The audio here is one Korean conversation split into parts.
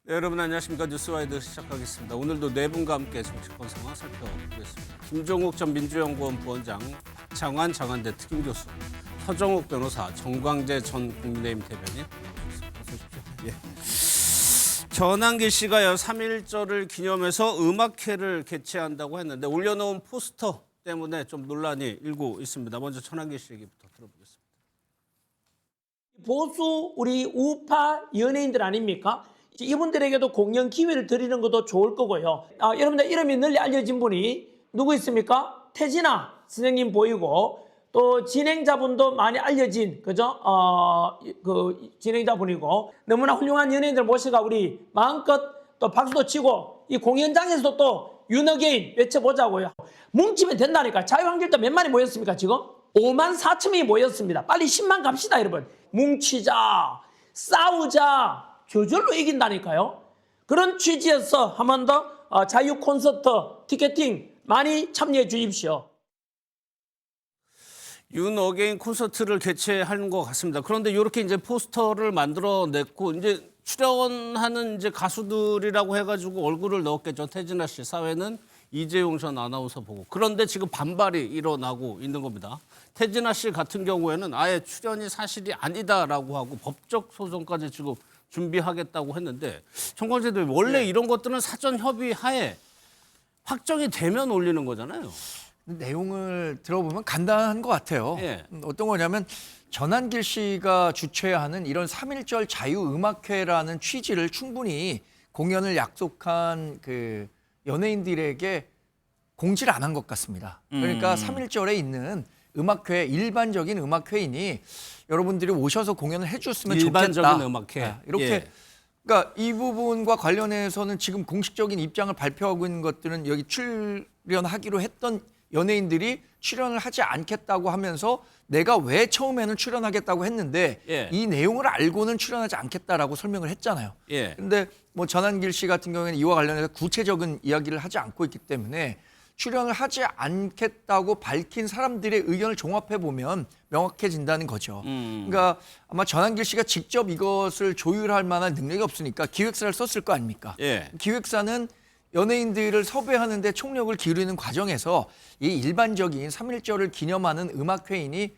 네, 여러분 안녕하십니까. 뉴스와이드 시작하겠습니다. 오늘도 네 분과 함께 정치권 상황 살펴보겠습니다. 김종욱 전 민주연구원 부원장, 장환 장한대 특임교수, 서정욱 변호사, 정광재 전 국민의힘 대변인 어서 오십시오. 예. 전한길 씨가요 3.1절을 기념해서 음악회를 개최한다고 했는데 올려놓은 포스터 때문에 좀 논란이 일고 있습니다. 먼저 전한길 씨 얘기부터 들어보겠습니다. 보수 우리 우파 연예인들 아닙니까? 이분들에게도 공연 기회를 드리는 것도 좋을 거고요. 여러분들 이름이 널리 알려진 분이 누구 있습니까? 태진아 선생님 보이고 또 진행자분도 많이 알려진 그죠? 그 진행자분이고 너무나 훌륭한 연예인들 모시가 우리 마음껏 또 박수도 치고 이 공연장에서도 또 윤어게인 외쳐보자고요. 뭉치면 된다니까. 자유한국당 몇 만이 모였습니까 지금? 5만 4천 명이 모였습니다. 빨리 10만 갑시다 여러분. 뭉치자, 싸우자, 저절로 이긴다니까요. 그런 취지에서 한 번 더 자유 콘서트 티켓팅 많이 참여해 주십시오. 윤어게인 콘서트를 개최하는 것 같습니다. 그런데 이렇게 이제 포스터를 만들어냈고 이제 출연하는 이제 가수들이라고 해가지고 얼굴을 넣었겠죠. 태진아 씨 사회는 이재용 전 아나운서 보고. 그런데 지금 반발이 일어나고 있는 겁니다. 태진아 씨 같은 경우에는 아예 출연이 사실이 아니다라고 하고 법적 소송까지 지금 준비하겠다고 했는데 정광재 대표 원래 이런 것들은 사전 협의하에 확정이 되면 올리는 거잖아요. 내용을 들어보면 간단한 것 같아요. 예. 어떤 거냐면 전한길 씨가 주최하는 이런 3.1절 자유음악회라는 취지를 충분히 공연을 약속한 그 연예인들에게 공지를 안 한 것 같습니다. 그러니까 3.1절에 있는 음악회, 일반적인 음악회이니 여러분들이 오셔서 공연을 해줬으면 좋겠다. 일반적인 음악회. 이렇게. 예. 그러니까 이 부분과 관련해서는 지금 공식적인 입장을 발표하고 있는 것들은 여기 출연하기로 했던 연예인들이 출연을 하지 않겠다고 하면서 내가 왜 처음에는 출연하겠다고 했는데 예. 이 내용을 알고는 출연하지 않겠다라고 설명을 했잖아요. 예. 근데 뭐 전한길 씨 같은 경우에는 이와 관련해서 구체적인 이야기를 하지 않고 있기 때문에 출연을 하지 않겠다고 밝힌 사람들의 의견을 종합해 보면 명확해진다는 거죠. 그러니까 아마 전한길 씨가 직접 이것을 조율할 만한 능력이 없으니까 기획사를 썼을 거 아닙니까? 예. 기획사는 연예인들을 섭외하는데 총력을 기울이는 과정에서 이 일반적인 3.1절을 기념하는 음악회인이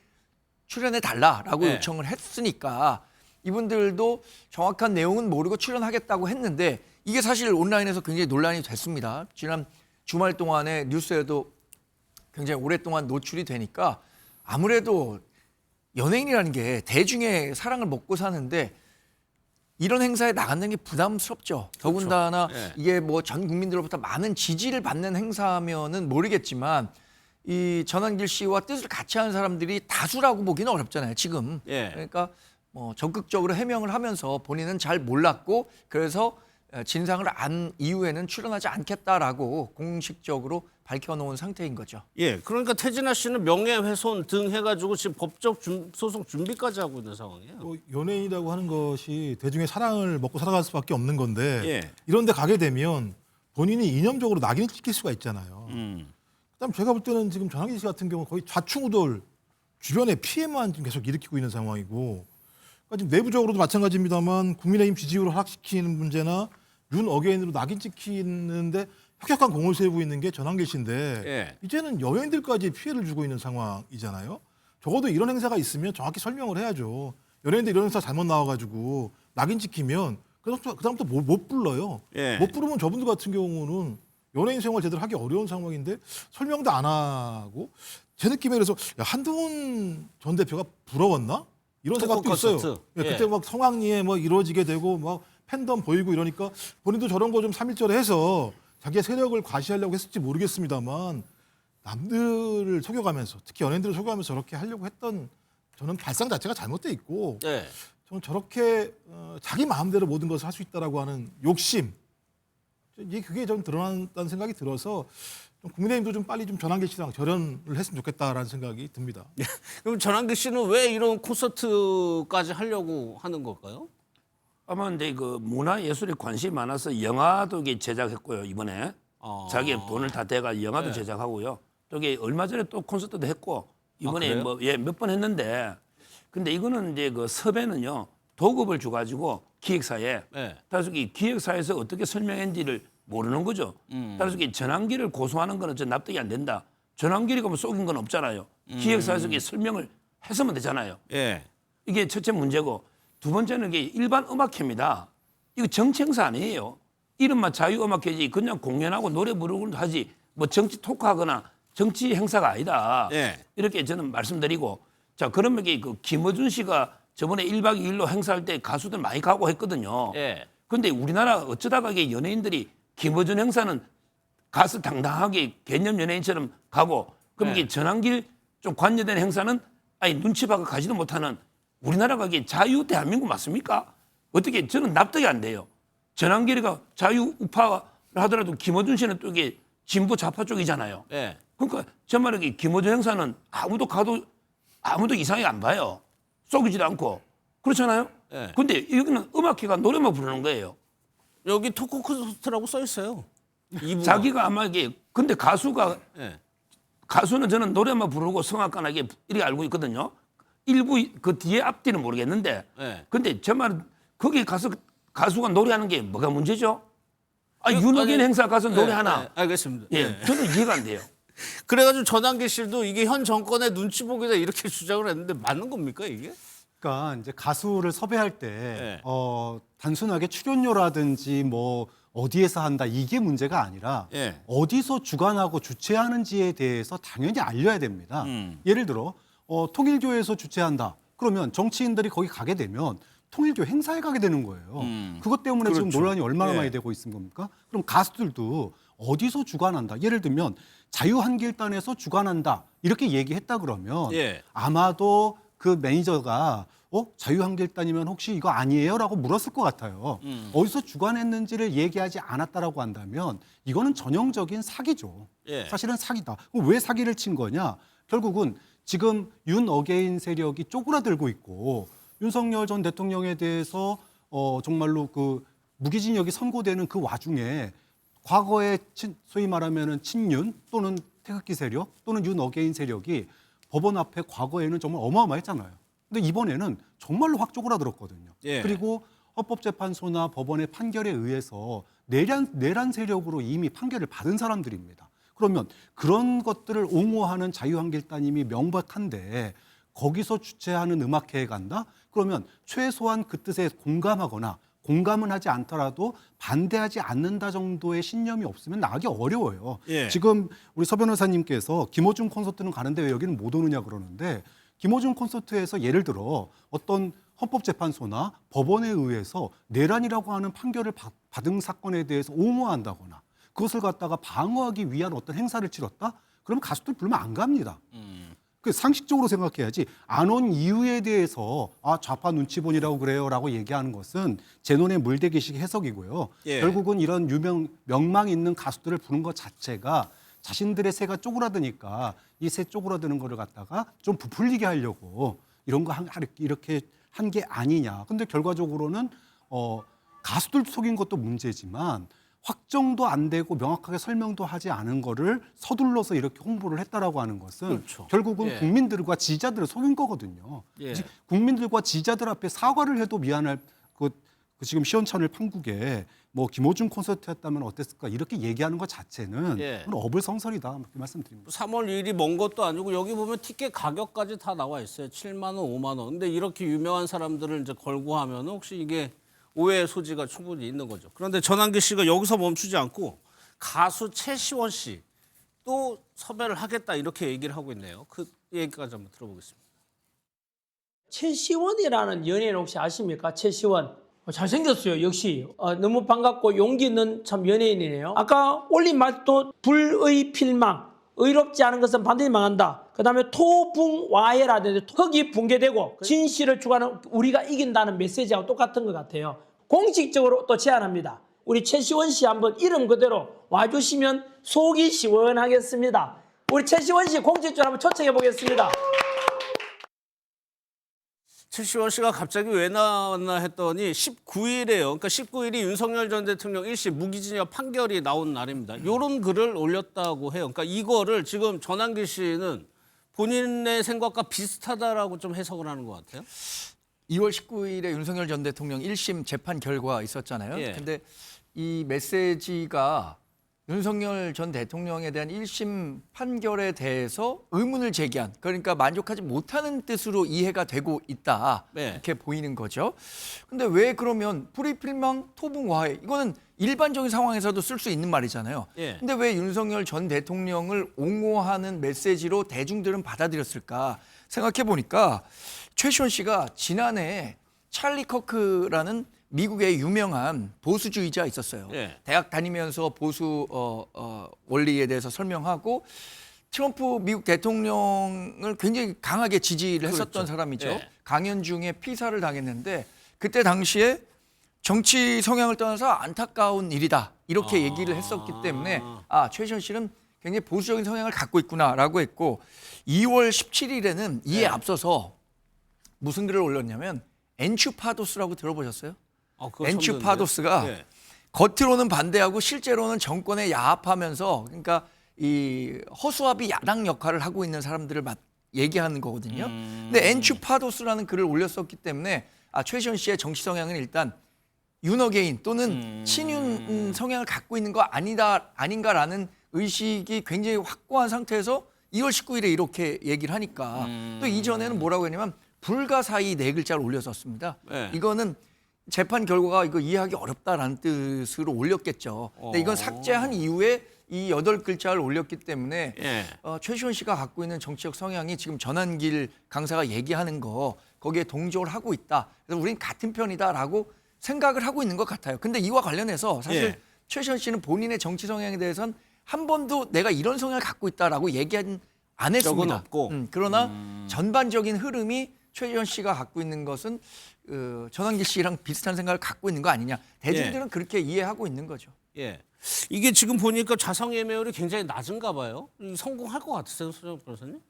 출연해달라라고 네. 요청을 했으니까 이분들도 정확한 내용은 모르고 출연하겠다고 했는데 이게 사실 온라인에서 굉장히 논란이 됐습니다. 지난 주말 동안에 뉴스에도 굉장히 오랫동안 노출이 되니까 아무래도 연예인이라는 게 대중의 사랑을 먹고 사는데 이런 행사에 나간다는 게 부담스럽죠. 더군다나 예. 이게 뭐 전 국민들로부터 많은 지지를 받는 행사면은 모르겠지만 이 전한길 씨와 뜻을 같이 하는 사람들이 다수라고 보기는 어렵잖아요. 지금. 예. 그러니까 뭐 적극적으로 해명을 하면서 본인은 잘 몰랐고 그래서 진상을 안 이후에는 출연하지 않겠다라고 공식적으로 밝혀놓은 상태인 거죠. 예, 그러니까 태진아 씨는 명예훼손 등 해가지고 지금 법적 소송 준비까지 하고 있는 상황이에요. 연예인이라고 하는 것이 대중의 사랑을 먹고 살아갈 수밖에 없는 건데 예. 이런 데 가게 되면 본인이 이념적으로 낙인을 찍힐 수가 있잖아요. 그다음 제가 볼 때는 지금 전한길 씨 같은 경우는 거의 좌충우돌 주변에 피해만 지금 계속 일으키고 있는 상황이고 그러니까 지금 내부적으로도 마찬가지입니다만 국민의힘 지지율을 하락시키는 문제나 윤 어게인으로 낙인 찍히는데 혁혁한 공을 세우고 있는 게 전한길 씨인데 예. 이제는 연예인들까지 피해를 주고 있는 상황이잖아요. 적어도 이런 행사가 있으면 정확히 설명을 해야죠. 연예인들 이런 행사 잘못 나와가지고 낙인 찍히면 그다음부터 못 불러요. 예. 못 부르면 저분들 같은 경우는 연예인 생활 제대로 하기 어려운 상황인데 설명도 안 하고 제 느낌에 그래서 야, 한동훈 전 대표가 부러웠나? 이런 생각도 콘서트. 있어요. 예, 예. 그때 막 성황리에 뭐 이루어지게 되고 막 팬덤 보이고 이러니까 본인도 저런 거 좀 3.1절에 해서 자기의 세력을 과시하려고 했을지 모르겠습니다만 남들을 속여가면서 특히 연예인들을 속여가면서 저렇게 하려고 했던 저는 발상 자체가 잘못돼 있고 예. 저는 저렇게 자기 마음대로 모든 것을 할 수 있다라고 하는 욕심 이게 그게 좀 드러난다는 생각이 들어서 좀 국민의힘도 좀 빨리 좀 전한길 씨랑 절연을 했으면 좋겠다라는 생각이 듭니다. 그럼 전한길 씨는 왜 이런 콘서트까지 하려고 하는 걸까요? 아마 근데 그 문화 예술에 관심이 많아서 영화도 이게 제작했고요 이번에 자기 돈을 다 대가 영화도 네. 제작하고요. 또 이게 얼마 전에 또 콘서트도 했고 이번에 그래요? 몇 번 했는데 근데 이거는 이제 그 섭외는요 도급을 줘가지고 기획사에. 네. 따라서 이 기획사에서 어떻게 설명했는지를 모르는 거죠. 따라서 이 전환기를 고소하는 거는 저 납득이 안 된다. 전환기가 뭐 속인 건 없잖아요. 기획사에서 이게 설명을 했으면 되잖아요. 예. 이게 첫째 문제고, 두 번째는 이게 일반 음악회입니다. 이거 정치 행사 아니에요. 이름만 자유음악회지 그냥 공연하고 노래 부르고 하지 뭐 정치 토크하거나 정치 행사가 아니다. 예. 이렇게 저는 말씀드리고, 자 그러면 이게 그 김어준 씨가 저번에 1박 2일로 행사할 때 가수들 많이 가고 했거든요. 예. 근데 우리나라 어쩌다가 이게 연예인들이 김어준 행사는 가수 당당하게 개념 연예인처럼 가고, 그럼 네. 이게 전환길 좀 관여된 행사는 아니 눈치 봐가 가지도 못하는, 우리나라가 이게 자유 대한민국 맞습니까? 어떻게 저는 납득이 안 돼요. 전환길이가 자유 우파를 하더라도 김어준 씨는 또 이게 진보 좌파 쪽이잖아요. 예. 그러니까 제 말은 김어준 행사는 아무도 가도 아무도 이상하게 안 봐요. 속이지도 않고 그렇잖아요. 예. 근데 여기는 음악회가 노래만 부르는 거예요. 여기 토크 콘서트라고 써 있어요. 이부가. 자기가 아마 이게 근데 예. 가수는 저는 노래만 부르고 성악가나 이렇게 알고 있거든요. 일부 그 뒤에 앞뒤는 모르겠는데. 예. 근데 제 말은 거기 가서 가수가 노래하는 게 뭐가 문제죠? 아, 아니, 윤호긴 행사 가서 노래하나? 예, 알겠습니다. 예, 예. 저는 이해가 안 돼요. 그래가지고 전환기 씨도 이게 현 정권의 눈치 보기다 이렇게 주장을 했는데 맞는 겁니까 이게? 그러니까 이제 가수를 섭외할 때 네. 단순하게 출연료라든지 뭐 어디에서 한다 이게 문제가 아니라 예. 어디서 주관하고 주최하는지에 대해서 당연히 알려야 됩니다. 예를 들어 통일교에서 주최한다. 그러면 정치인들이 거기 가게 되면 통일교 행사에 가게 되는 거예요. 그것 때문에 지금 그렇죠. 논란이 얼마나 예. 많이 되고 있는 겁니까? 그럼 가수들도 어디서 주관한다. 예를 들면 자유한길단에서 주관한다. 이렇게 얘기했다 그러면 예. 아마도 그 매니저가 자유한길단이면 혹시 이거 아니에요? 라고 물었을 것 같아요. 어디서 주관했는지를 얘기하지 않았다라고 한다면 이거는 전형적인 사기죠. 예. 사실은 사기다. 그럼 왜 사기를 친 거냐? 결국은 지금 윤어게인 세력이 쪼그라들고 있고 윤석열 전 대통령에 대해서 정말로 그 무기징역이 선고되는 그 와중에 과거에 소위 말하면은 친윤 또는 태극기 세력 또는 윤어게인 세력이 법원 앞에 과거에는 정말 어마어마했잖아요. 근데 이번에는 정말로 확 쪼그라들었거든요. 예. 그리고 헌법재판소나 법원의 판결에 의해서 내란 세력으로 이미 판결을 받은 사람들입니다. 그러면 그런 것들을 옹호하는 자유한길단임이 명백한데 거기서 주최하는 음악회에 간다? 그러면 최소한 그 뜻에 공감하거나 공감은 하지 않더라도 반대하지 않는다 정도의 신념이 없으면 나가기 어려워요. 예. 지금 우리 서 변호사님께서 김어준 콘서트는 가는데 왜 여기는 못 오느냐 그러는데 김어준 콘서트에서 예를 들어 어떤 헌법재판소나 법원에 의해서 내란이라고 하는 판결을 받은 사건에 대해서 옹호한다거나 그것을 갖다가 방어하기 위한 어떤 행사를 치렀다? 그러면 가수들 부르면 안 갑니다. 그 상식적으로 생각해야지 안 온 이유에 대해서 좌파 눈치본이라고 그래요라고 얘기하는 것은 제논의 물대기식 해석이고요. 예. 결국은 이런 명망 있는 가수들을 부른 것 자체가 자신들의 새가 쪼그라드니까 이 새 쪼그라드는 거를 갖다가 좀 부풀리게 하려고 이런 거 이렇게 한 게 아니냐. 근데 결과적으로는 가수들도 속인 것도 문제지만 확정도 안 되고 명확하게 설명도 하지 않은 거를 서둘러서 이렇게 홍보를 했다라고 하는 것은 그렇죠. 결국은 예. 국민들과 지지자들을 속인 거거든요. 예. 국민들과 지지자들 앞에 사과를 해도 미안할 그 지금 시원찮을 판국에 뭐 김어준 콘서트였다면 어땠을까 이렇게 얘기하는 것 자체는 예. 그건 어불성설이다 이렇게 말씀드립니다. 3월 1일이 먼 것도 아니고 여기 보면 티켓 가격까지 다 나와 있어요. 7만 원, 5만 원. 근데 이렇게 유명한 사람들을 이제 걸고 하면 혹시 이게 오해의 소지가 충분히 있는 거죠. 그런데 전환기 씨가 여기서 멈추지 않고 가수 최시원 씨 또 섭외를 하겠다 이렇게 얘기를 하고 있네요. 그 얘기까지 한번 들어보겠습니다. 최시원이라는 연예인 혹시 아십니까? 최시원. 잘생겼어요. 역시 너무 반갑고 용기 있는 참 연예인이네요. 아까 올린 말도 불의 필망, 의롭지 않은 것은 반드시 망한다. 그 다음에 토붕와해라든지 흙이 붕괴되고 진실을 추구하는 우리가 이긴다는 메시지하고 똑같은 것 같아요. 공식적으로 또 제안합니다. 우리 최시원 씨 한번 이름 그대로 와주시면 속이 시원하겠습니다. 우리 최시원 씨 공식적으로 한번 초청해 보겠습니다. 최시원 씨가 갑자기 왜 나왔나 했더니 19일이에요. 그러니까 19일이 윤석열 전 대통령 1심 무기징역 판결이 나온 날입니다. 이런 글을 올렸다고 해요. 그러니까 이거를 지금 전환기 씨는 본인의 생각과 비슷하다라고 좀 해석을 하는 것 같아요. 2월 19일에 윤석열 전 대통령 1심 재판 결과 있었잖아요. 예. 근데 이 메시지가 윤석열 전 대통령에 대한 1심 판결에 대해서 의문을 제기한, 그러니까 만족하지 못하는 뜻으로 이해가 되고 있다. 네. 이렇게 보이는 거죠. 근데 왜 그러면 불이필망 토붕화해, 이거는 일반적인 상황에서도 쓸 수 있는 말이잖아요. 예. 근데 왜 윤석열 전 대통령을 옹호하는 메시지로 대중들은 받아들였을까 생각해 보니까 최시원 씨가 지난해 찰리 커크라는 미국의 유명한 보수주의자 있었어요. 예. 대학 다니면서 보수 원리에 대해서 설명하고 트럼프 미국 대통령을 굉장히 강하게 지지를 했었던 그렇죠. 사람이죠. 예. 강연 중에 피살을 당했는데 그때 당시에 정치 성향을 떠나서 안타까운 일이다 이렇게 얘기를 했었기 때문에 최시원 씨는 굉장히 보수적인 성향을 갖고 있구나라고 했고 2월 17일에는 이에 앞서서 무슨 글을 올렸냐면 엔추파도스라고 들어보셨어요? 그거 처음 엔추파도스가 듣는데요. 예. 겉으로는 반대하고 실제로는 정권에 야합하면서 그러니까 이 허수아비 야당 역할을 하고 있는 사람들을 얘기하는 거거든요. 근데 엔추파도스라는 글을 올렸었기 때문에 최시원 씨의 정치 성향은 일단 윤어게인 또는 친윤 성향을 갖고 있는 거 아닌가라는 의식이 굉장히 확고한 상태에서 2월 19일에 이렇게 얘기를 하니까 또 이전에는 뭐라고 했냐면 불가사의 네 글자를 올렸었습니다. 네. 이거는 재판 결과가 이거 이해하기 어렵다라는 뜻으로 올렸겠죠. 근데 이건 삭제한 이후에 이 8글자를 올렸기 때문에 예. 최시원 씨가 갖고 있는 정치적 성향이 지금 전한길 강사가 얘기하는 거 거기에 동조를 하고 있다. 그래서 우린 같은 편이다라고 생각을 하고 있는 것 같아요. 근데 이와 관련해서 사실 예. 최시원 씨는 본인의 정치 성향에 대해서는 한 번도 내가 이런 성향을 갖고 있다라고 얘기 안 했습니다. 적은 없고. 그러나 전반적인 흐름이 최시원 씨가 갖고 있는 것은 전한길 씨랑 비슷한 생각을 갖고 있는 거 아니냐. 대중들은 그렇게 이해하고 있는 거죠. 예. 이게 지금 보니까 자성 예매율이 굉장히 낮은가 봐요. 성공할 것 같으세요, 소장 변호사님?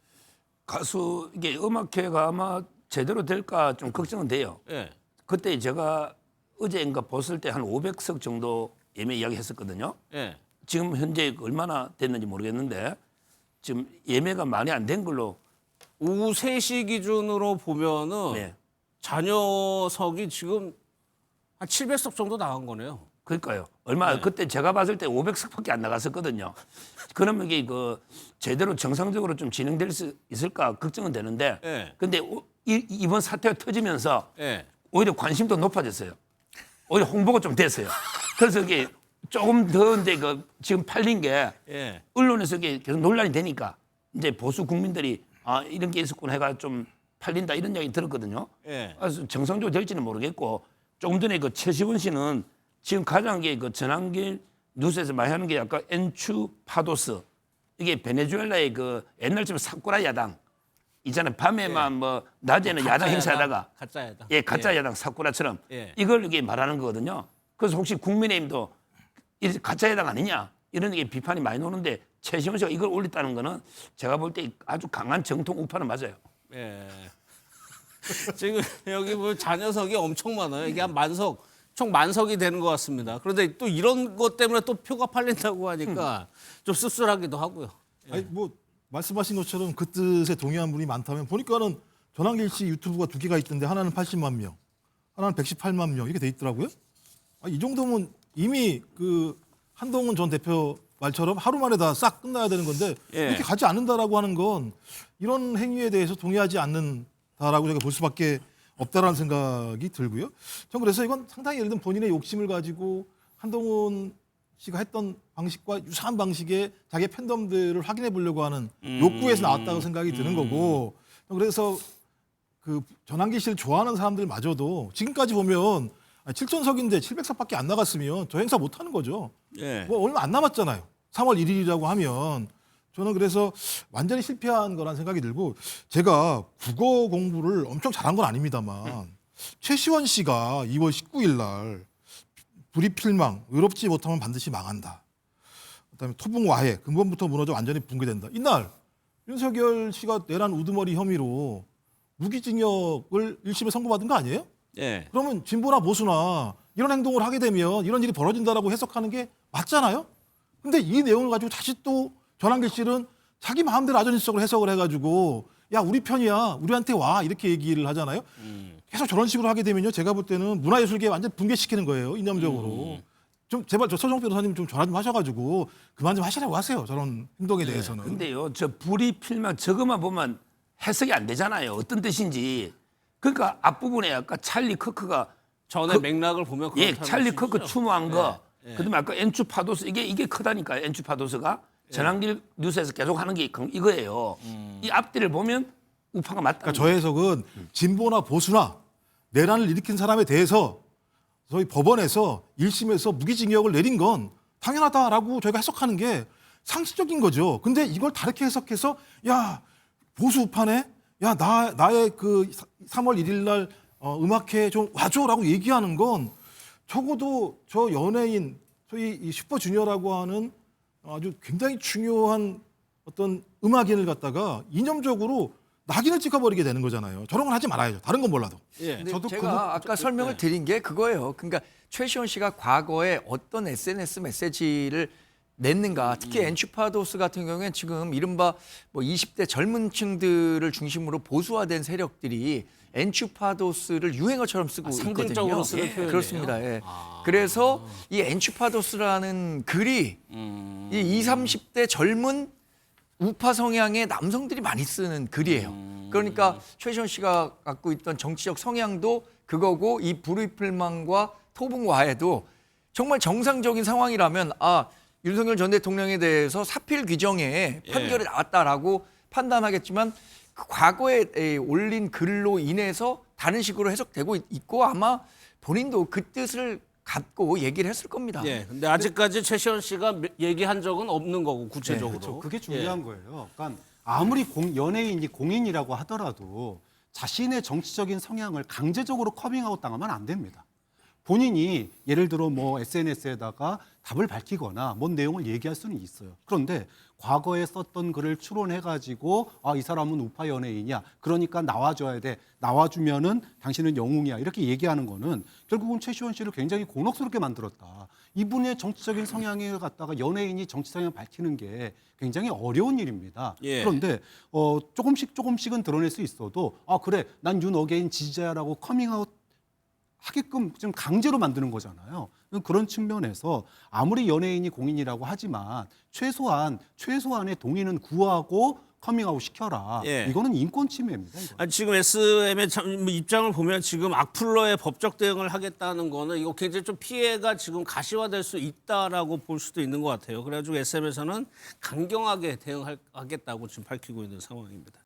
가수 이게 음악회가 아마 제대로 될까 좀 걱정은 돼요. 예. 그때 제가 어제인가 봤을 때 한 500석 정도 예매 이야기 했었거든요. 예. 지금 현재 얼마나 됐는지 모르겠는데 지금 예매가 많이 안 된 걸로. 오후 3시 기준으로 보면은 네. 잔여석이 지금 한 700석 정도 나간 거네요. 그러니까요. 얼마 그때 제가 봤을 때 500석밖에 안 나갔었거든요. 그러면 이게 제대로 정상적으로 좀 진행될 수 있을까 걱정은 되는데. 예. 근데 이번 사태가 터지면서 예. 오히려 관심도 높아졌어요. 오히려 홍보가 좀 됐어요. 그래서 이게 조금 더 이제 지금 팔린 게 예. 언론에서 이게 계속 논란이 되니까 이제 보수 국민들이 이런 게 있었구나 해가 좀 팔린다 이런 이야기 들었거든요. 예. 그래서 정상적으로 될지는 모르겠고 조금 전에 최시원 씨는 지금 가장 전환길 뉴스에서 많이 하는 게 약간 엔추파도스 이게 베네수엘라의 옛날처럼 사쿠라 야당 있잖아요. 밤에만 낮에는 야당 행사하다가 가짜 야당. 가짜 야당 사쿠라처럼 예. 이걸 이게 말하는 거거든요. 그래서 혹시 국민의힘도 이 가짜 야당 아니냐 이런 게 비판이 많이 나오는데 최시원 씨가 이걸 올렸다는 거는 제가 볼 때 아주 강한 정통 우파는 맞아요. 예. 지금 여기 보면 잔여석이 엄청 많아요. 이게 한 만석, 총 만석이 되는 것 같습니다. 그런데 또 이런 것 때문에 또 표가 팔린다고 하니까 좀 씁쓸하기도 하고요. 아니 뭐 말씀하신 것처럼 그 뜻에 동의한 분이 많다면 보니까는 전한길 씨 유튜브가 2개가 있던데 하나는 80만 명, 하나는 118만 명 이렇게 돼 있더라고요. 이 정도면 이미 한동훈 전 대표 말처럼 하루 만에 다 싹 끝나야 되는 건데 예. 이렇게 가지 않는다라고 하는 건 이런 행위에 대해서 동의하지 않는다라고 제가 볼 수밖에 없다라는 생각이 들고요. 전 그래서 이건 상당히 예를 들면 본인의 욕심을 가지고 한동훈 씨가 했던 방식과 유사한 방식의 자기의 팬덤들을 확인해 보려고 하는 욕구에서 나왔다고 생각이 드는 거고 그래서 전한길 씨를 좋아하는 사람들마저도 지금까지 보면 7,000석인데 700석밖에 안 나갔으면 저 행사 못 하는 거죠. 예. 뭐 얼마 안 남았잖아요. 3월 1일이라고 하면 저는 그래서 완전히 실패한 거란 생각이 들고 제가 국어 공부를 엄청 잘한 건 아닙니다만 최시원 씨가 2월 19일 날 불이필망 의롭지 못하면 반드시 망한다. 그다음에 토붕와해 근본부터 무너져 완전히 붕괴된다. 이날 윤석열 씨가 내란 우두머리 혐의로 무기징역을 1심에 선고받은 거 아니에요? 예. 그러면 진보나 보수나 이런 행동을 하게 되면 이런 일이 벌어진다라고 해석하는 게 맞잖아요. 근데 이 내용을 가지고 다시 또 전한길 씨는 자기 마음대로 아전인수적으로 해석을 해가지고 야 우리 편이야 우리한테 와 이렇게 얘기를 하잖아요. 계속 저런 식으로 하게 되면요 제가 볼 때는 문화예술계 완전 붕괴시키는 거예요 이념적으로. 좀 제발 저 서정 변호사님 좀 전화 좀 하셔가지고 그만 좀 하시라고 하세요 저런 행동에 대해서는. 근데요, 저 불이 필만 저것만 보면 해석이 안 되잖아요. 어떤 뜻인지. 그러니까 앞부분에 아까 찰리 커크가 전의 맥락을 보면 예, 그렇다는 찰리 뜻이죠. 커크 추모한 거. 그다음에 아까 엔추파도스 이게 크다니까요. 엔추파도스가 전환길 뉴스에서 계속 하는 게 이거예요. 이 앞뒤를 보면 우파가 맞다. 그러니까 저 해석은 진보나 보수나 내란을 일으킨 사람에 대해서 저희 법원에서 1심에서 무기징역을 내린 건 당연하다라고 저희가 해석하는 게 상식적인 거죠. 근데 이걸 다르게 해석해서 야 보수 우파네, 야 나의 그 3월 1일 날 음악회 좀 와줘라고 얘기하는 건 적어도 저 연예인 소위 이 슈퍼주니어라고 하는 아주 굉장히 중요한 어떤 음악인을 갖다가 이념적으로 낙인을 찍어버리게 되는 거잖아요. 저런 건 하지 말아야죠. 다른 건 몰라도. 예. 근데 저도 제가 아까 설명을 드린 게 그거예요. 그러니까 최시원 씨가 과거에 어떤 SNS 메시지를 냈는가, 특히 엔추파도스 같은 경우에는 지금 이른바 뭐 20대 젊은 층들을 중심으로 보수화된 세력들이 엔추파도스를 유행어처럼 쓰고 상징적으로 있거든요. 쓰는 표현이에요? 그렇습니다. 예. 그래서 이 엔추파도스라는 글이 이 20, 30대 젊은 우파 성향의 남성들이 많이 쓰는 글이에요. 그러니까 최시원 씨가 갖고 있던 정치적 성향도 그거고 이 불의필망과 토붕과에도 정말 정상적인 상황이라면 윤석열 전 대통령에 대해서 사필 규정에 판결이 나왔다라고 판단하겠지만 그 과거에 올린 글로 인해서 다른 식으로 해석되고 있고 아마 본인도 그 뜻을 갖고 얘기를 했을 겁니다. 예. 근데 아직까지 최시원 씨가 얘기한 적은 없는 거고 구체적으로. 그렇죠. 그게 중요한 거예요. 그러니까 아무리 연예인이 공인이라고 하더라도 자신의 정치적인 성향을 강제적으로 커밍아웃 당하면 안 됩니다. 본인이 예를 들어 뭐 SNS에다가 답을 밝히거나 뭔 내용을 얘기할 수는 있어요. 그런데 과거에 썼던 글을 추론해가지고 이 사람은 우파 연예인이야. 그러니까 나와줘야 돼. 나와주면은 당신은 영웅이야. 이렇게 얘기하는 거는 결국은 최시원 씨를 굉장히 곤혹스럽게 만들었다. 이분의 정치적인 성향을 갖다가 연예인이 정치 성향을 밝히는 게 굉장히 어려운 일입니다. 예. 그런데 조금씩은 드러낼 수 있어도 그래 난 윤어게인 지지자라고 커밍아웃 하게끔 지금 강제로 만드는 거잖아요. 그런 측면에서 아무리 연예인이 공인이라고 하지만 최소한의 동의는 구하고 커밍아웃 시켜라. 예. 이거는 인권 침해입니다. 이거. 지금 SM의 입장을 보면 지금 악플러의 법적 대응을 하겠다는 거는 이거 굉장히 좀 피해가 지금 가시화될 수 있다라고 볼 수도 있는 것 같아요. 그래가지고 SM에서는 강경하게 대응하겠다고 지금 밝히고 있는 상황입니다.